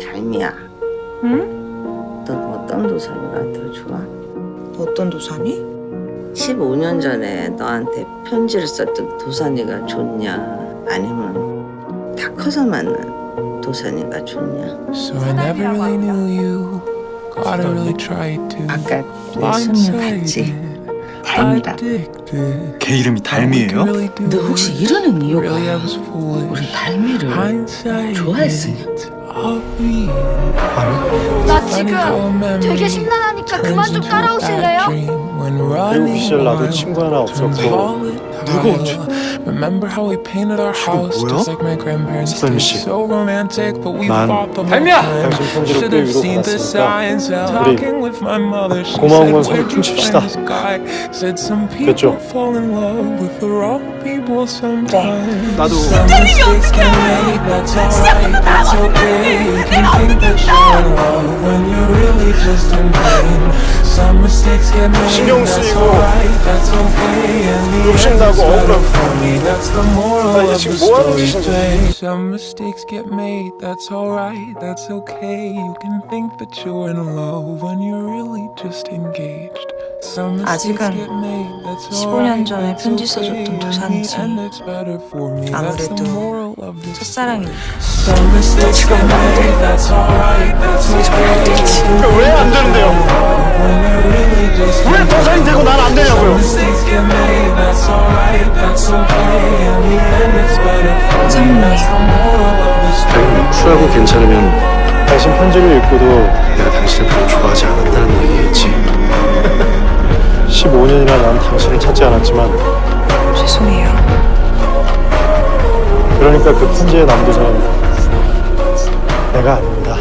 달미야. 응? 넌 어떤 도산이가 더 좋아? 어떤 도산이? 15년 전에 너한테 편지를 썼던 도산이가 좋냐? 아니면 다 커서 만난 도산이가 좋냐? So I never really knew you. God, I really tried to. 아까 내 손님 봤지? 달미라. 걔 이름이 달미예요? 너 혹시 이러는 이유가 우리 달미를 좋아했으냐? 나 지금 되게 심란하니까 그만 좀 따라오실래요? 그리고 시절 나도 친구 하나 없었고 누구 어째? 서설미 씨, 난 달미야! 당신 편지로 꽤 위로받았으니까 우리 고마운 건 서로 퉁칩시다. 됐죠? 나도 달님이 어떡해! 시작부터 다 못했는데 내가 신경 쓰이고 욕심나고 억울하고 나 이제 지금 뭐하는 짓인지. Some mistakes get made, that's alright, that's okay. You can think that you're in love when you're really just engaged. Some mistakes 아직은 get made, that's 15년 전에 alright, 편지 that's 써줬던 okay. 도산지. And it's better for me, that's the moral of this. 첫사랑이 Some mistakes get made, that's alright, that's okay. 왜 안 되는데요? 왜 도산이 되고 난 안 되냐고요? Mistakes get made, that's alright, that's okay. In the end, it's better for me, that's the moral of this. 당연히 쿨하고 괜찮으면 당신 편지를 읽고도 내가 당신을 별로 좋아하지 않았다는 얘기겠지. 15년이나 난 당신을 찾지 않았지만 죄송해요. 그러니까 그 편지의 남도사는 내가 아닙니다.